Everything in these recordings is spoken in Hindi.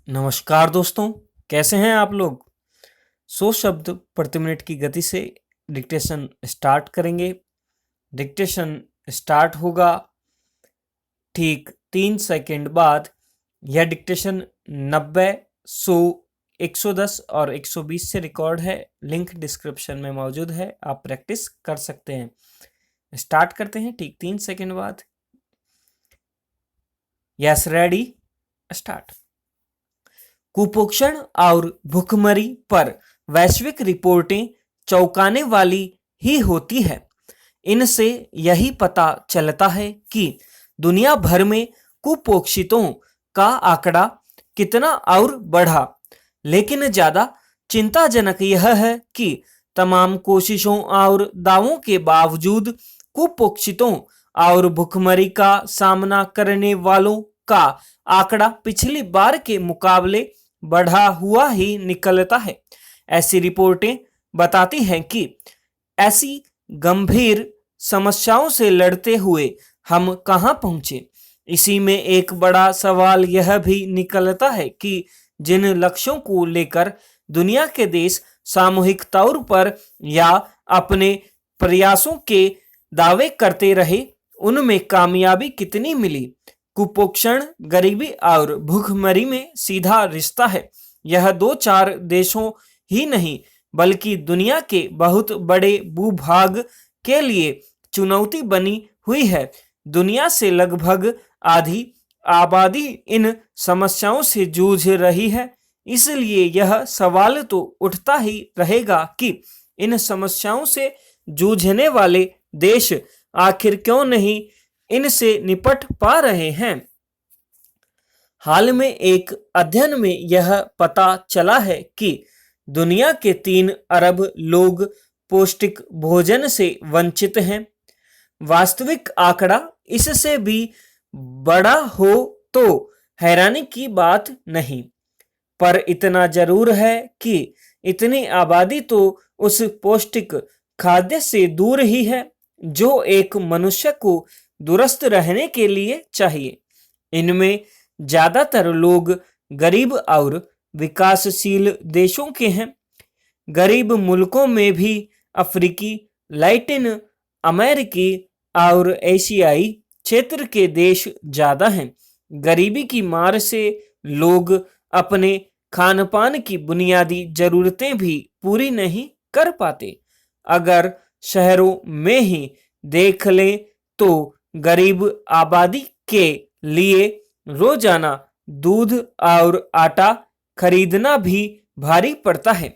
नमस्कार दोस्तों, कैसे हैं आप लोग। 100 शब्द प्रति मिनट की गति से डिक्टेशन स्टार्ट करेंगे। डिक्टेशन स्टार्ट होगा ठीक 3 सेकंड बाद। यह डिक्टेशन 90, 100, 110 और 120 से रिकॉर्ड है। लिंक डिस्क्रिप्शन में मौजूद है, आप प्रैक्टिस कर सकते हैं। स्टार्ट करते हैं ठीक 3 सेकंड बाद। Yes, ready, start. कुपोषण और भूखमरी पर वैश्विक रिपोर्टें चौंकाने वाली ही होती है। इनसे यही पता चलता है कि दुनिया भर में कुपोषितों का आंकड़ा कितना और बढ़ा। लेकिन ज्यादा चिंताजनक यह है कि तमाम कोशिशों और दावों के बावजूद कुपोषितों और भूखमरी का सामना करने वालों का आंकड़ा पिछली बार के मुकाबले बढ़ा हुआ ही निकलता है। ऐसी रिपोर्टें बताती हैं कि ऐसी गंभीर समस्याओं से लड़ते हुए हम कहां पहुंचे। इसी में एक बड़ा सवाल यह भी निकलता है कि जिन लक्ष्यों को लेकर दुनिया के देश सामूहिक तौर पर या अपने प्रयासों के दावे करते रहे, उनमें कामयाबी कितनी मिली। कुपोषण, गरीबी और भूखमरी में सीधा रिश्ता है। यह 2-4 देशों ही नहीं बल्कि दुनिया के बहुत बड़े भूभाग के लिए चुनौती बनी हुई है। दुनिया से लगभग आधी आबादी इन समस्याओं से जूझ रही है। इसलिए यह सवाल तो उठता ही रहेगा कि इन समस्याओं से जूझने वाले देश आखिर क्यों नहीं इनसे निपट पा रहे हैं। हाल में एक अध्ययन में यह पता चला है कि दुनिया के 3 अरब लोग पौष्टिक भोजन से वंचित हैं। वास्तविक आंकड़ा इससे भी बड़ा हो तो हैरानी की बात नहीं, पर इतना जरूर है कि इतनी आबादी तो उस पौष्टिक खाद्य से दूर ही है जो एक मनुष्य को दुरुस्त रहने के लिए चाहिए। इनमें ज्यादातर लोग गरीब और विकासशील देशों के हैं। गरीब मुल्कों में भी अफ्रीकी, लैटिन अमेरिकी और एशियाई क्षेत्र के देश ज्यादा हैं। गरीबी की मार से लोग अपने खान पान की बुनियादी जरूरतें भी पूरी नहीं कर पाते। अगर शहरों में ही देख लें तो गरीब आबादी के लिए रोजाना दूध और आटा खरीदना भी भारी पड़ता है।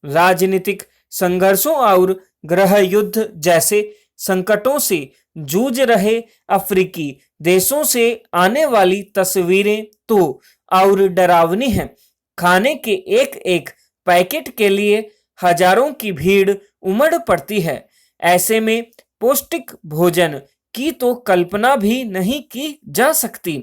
राजनीतिक संघर्षों और गृह युद्ध जैसे संकटों से जूझ रहे अफ्रीकी देशों से आने वाली तस्वीरें तो और डरावनी हैं। खाने के एक एक पैकेट के लिए हजारों की भीड़ उमड़ पड़ती है। ऐसे में पौष्टिक भोजन की तो कल्पना भी नहीं की जा सकती।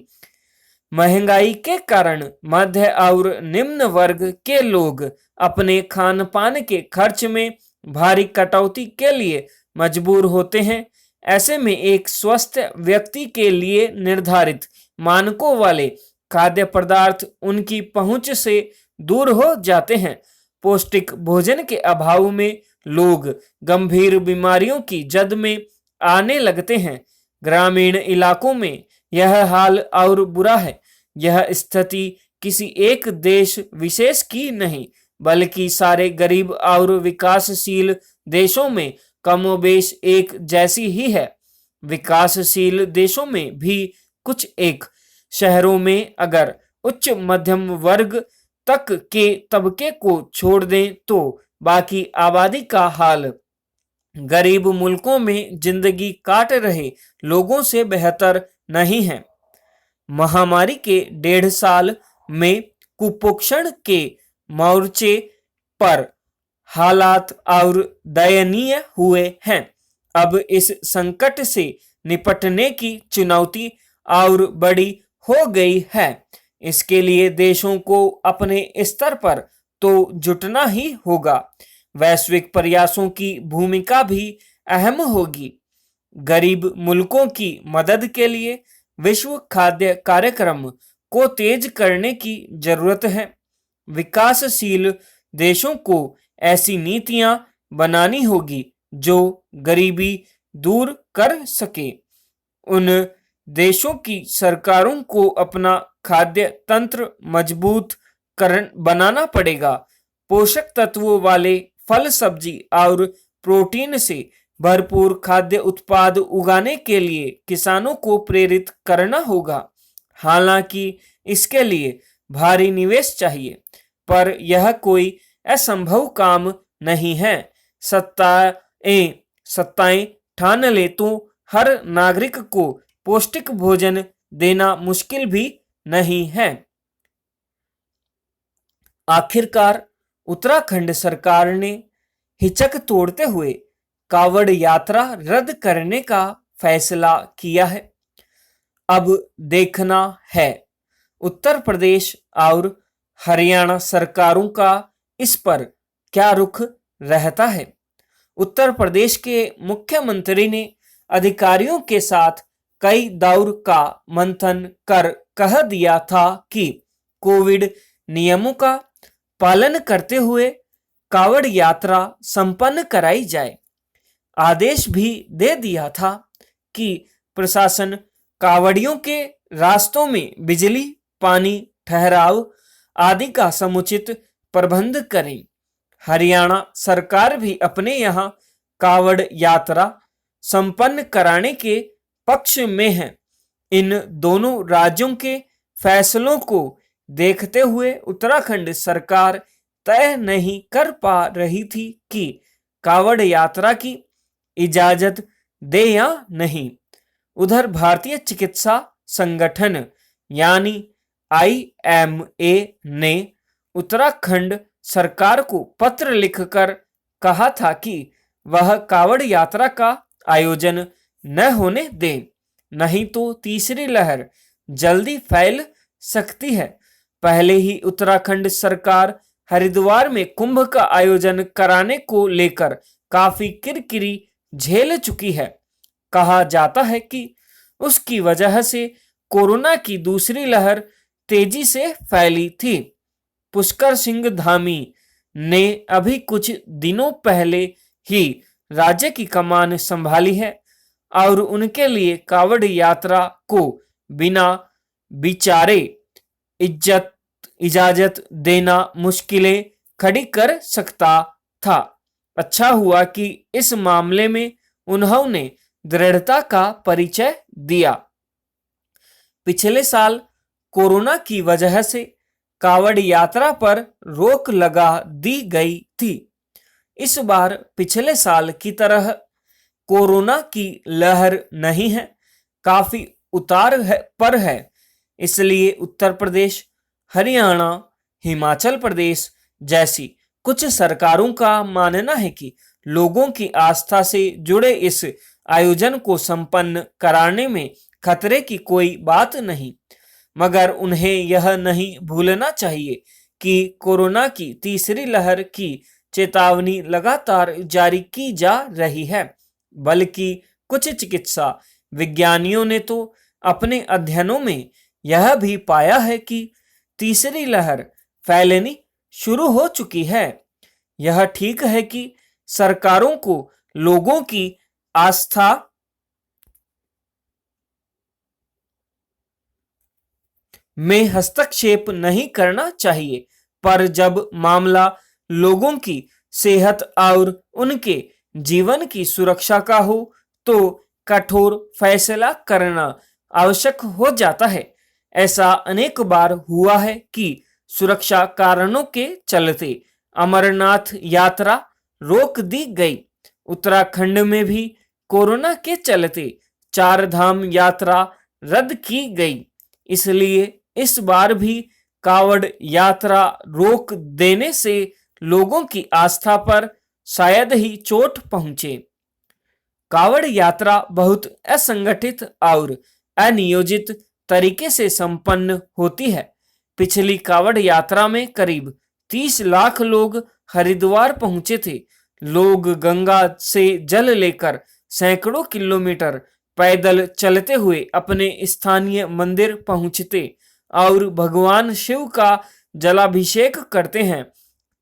महंगाई के कारण मध्य और निम्न वर्ग के लोग अपने खान पान के खर्च में भारी कटौती के लिए मजबूर होते हैं। ऐसे में एक स्वस्थ व्यक्ति के लिए निर्धारित मानकों वाले खाद्य पदार्थ उनकी पहुंच से दूर हो जाते हैं। पौष्टिक भोजन के अभाव में लोग गंभीर बीमारियों की जद में आने लगते हैं। ग्रामीण इलाकों में यह हाल और बुरा है। यह स्थिति किसी एक देश विशेष की नहीं बल्कि सारे गरीब और विकासशील देशों में कमोबेश एक जैसी ही है। विकासशील देशों में भी कुछ एक शहरों में अगर उच्च मध्यम वर्ग तक के तबके को छोड़ दें तो बाकी आबादी का हाल गरीब मुल्कों में जिंदगी काट रहे लोगों से बेहतर नहीं है। महामारी के 1.5 साल में कुपोषण के मोर्चे पर हालात और दयनीय हुए हैं। अब इस संकट से निपटने की चुनौती और बड़ी हो गई है। इसके लिए देशों को अपने स्तर पर तो जुटना ही होगा। वैश्विक प्रयासों की भूमिका भी अहम होगी। गरीब मुल्कों की मदद के लिए विश्व खाद्य कार्यक्रम को तेज करने की जरूरत है। विकासशील देशों को ऐसी नीतियां बनानी होगी जो गरीबी दूर कर सके। उन देशों की सरकारों को अपना खाद्य तंत्र मजबूत बनाना पड़ेगा। पोषक तत्वों वाले फल, सब्जी और प्रोटीन से भरपूर खाद्य उत्पाद उगाने के लिए किसानों को प्रेरित करना होगा। हालांकि इसके लिए भारी निवेश चाहिए, पर यह कोई असंभव काम नहीं है। सत्ताएं ठान ले तो हर नागरिक को पौष्टिक भोजन देना मुश्किल भी नहीं है। आखिरकार उत्तराखंड सरकार ने हिचक तोड़ते हुए कावड़ यात्रा रद्द करने का फैसला किया है। अब देखना है उत्तर प्रदेश और हरियाणा सरकारों का इस पर क्या रुख रहता है। उत्तर प्रदेश के मुख्यमंत्री ने अधिकारियों के साथ कई दौर का मंथन कर कह दिया था कि कोविड नियमों का पालन करते हुए कावड़ यात्रा संपन्न कराई जाए। आदेश भी दे दिया था कि प्रशासन कावड़ियों के रास्तों में बिजली, पानी, ठहराव आदि का समुचित प्रबंध करें। हरियाणा सरकार भी अपने यहाँ कावड़ यात्रा संपन्न कराने के पक्ष में है। इन दोनों राज्यों के फैसलों को देखते हुए उत्तराखंड सरकार तय नहीं कर पा रही थी कि कावड़ यात्रा की इजाजत दे या नहीं। उधर भारतीय चिकित्सा संगठन यानी IMA ने उत्तराखंड सरकार को पत्र लिखकर कहा था कि वह कावड़ यात्रा का आयोजन न होने दे, नहीं तो तीसरी लहर जल्दी फैल सकती है। पहले ही उत्तराखंड सरकार हरिद्वार में कुंभ का आयोजन कराने को लेकर काफी किरकिरी झेल चुकी है। कहा जाता है कि उसकी वजह से कोरोना की दूसरी लहर तेजी से फैली थी। पुष्कर सिंह धामी ने अभी कुछ दिनों पहले ही राज्य की कमान संभाली है और उनके लिए कावड़ यात्रा को बिना विचारे इजाजत देना मुश्किलें खड़ी कर सकता था। अच्छा हुआ कि इस मामले में उन्होंने दृढ़ता का परिचय दिया। पिछले साल कोरोना की वजह से कावड़ यात्रा पर रोक लगा दी गई थी। इस बार पिछले साल की तरह कोरोना की लहर नहीं है, काफी उतार पर है। इसलिए उत्तर प्रदेश, हरियाणा, हिमाचल प्रदेश जैसी कुछ सरकारों का मानना है कि लोगों की आस्था से जुड़े इस आयोजन को संपन्न कराने में खतरे की कोई बात नहीं, मगर उन्हें यह नहीं भूलना चाहिए कि कोरोना की तीसरी लहर की चेतावनी लगातार जारी की जा रही है। बल्कि कुछ चिकित्सा विज्ञानियों ने तो अपने अध्ययनों में यह भी पाया है कि तीसरी लहर फैलनी शुरू हो चुकी है। यह ठीक है कि सरकारों को लोगों की आस्था में हस्तक्षेप नहीं करना चाहिए, पर जब मामला लोगों की सेहत और उनके जीवन की सुरक्षा का हो तो कठोर फैसला करना आवश्यक हो जाता है। ऐसा अनेक बार हुआ है कि सुरक्षा कारणों के चलते अमरनाथ यात्रा रोक दी गई। उत्तराखंड में भी कोरोना के चलते 4 धाम यात्रा रद्द की गई। इसलिए इस बार भी कावड़ यात्रा रोक देने से लोगों की आस्था पर शायद ही चोट पहुंचे। कावड़ यात्रा बहुत असंगठित और अनियोजित तरीके से संपन्न होती है। पिछली कावड़ यात्रा में करीब 30 लाख लोग हरिद्वार पहुंचे थे। लोग गंगा से जल लेकर सैकड़ों किलोमीटर पैदल चलते हुए अपने स्थानीय मंदिर पहुंचते और भगवान शिव का जलाभिषेक करते हैं।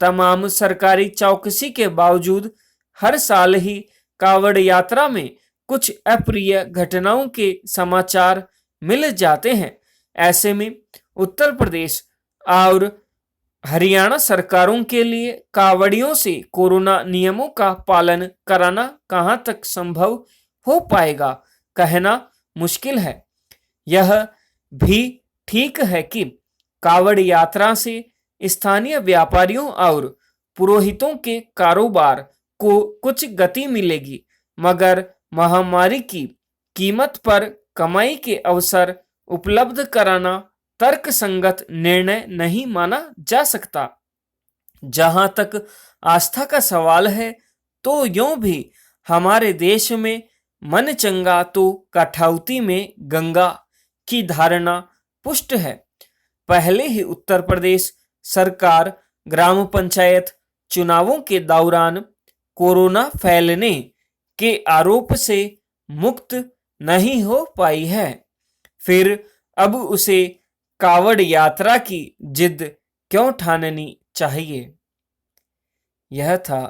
तमाम सरकारी चौकसी के बावजूद हर साल ही कावड़ यात्रा में कुछ अप्रिय घटनाओं के समाचार मिल जाते हैं। ऐसे में उत्तर प्रदेश और हरियाणा सरकारों के लिए कावड़ियों से कोरोना नियमों का पालन कराना कहां तक संभव हो पाएगा, कहना मुश्किल है। यह भी ठीक है कि कावड़ यात्रा से स्थानीय व्यापारियों और पुरोहितों के कारोबार को कुछ गति मिलेगी, मगर महामारी की कीमत पर कमाई के अवसर उपलब्ध कराना तर्कसंगत निर्णय नहीं माना जा सकता। जहां तक आस्था का सवाल है, तो यूं भी हमारे देश में मन चंगा तो कठौती में गंगा की धारणा पुष्ट है। पहले ही उत्तर प्रदेश सरकार ग्राम पंचायत चुनावों के दौरान कोरोना फैलने के आरोप से मुक्त नहीं हो पाई है, फिर अब उसे कावड़ यात्रा की जिद क्यों ठाननी चाहिए। यह था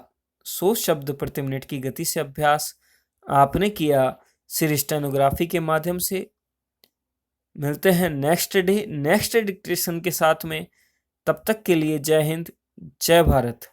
100 शब्द प्रति मिनट की गति से अभ्यास आपने किया सिर स्टेनोग्राफी के माध्यम से। मिलते हैं नेक्स्ट डे नेक्स्ट डिक्टेशन के साथ में। तब तक के लिए जय हिंद, जय भारत।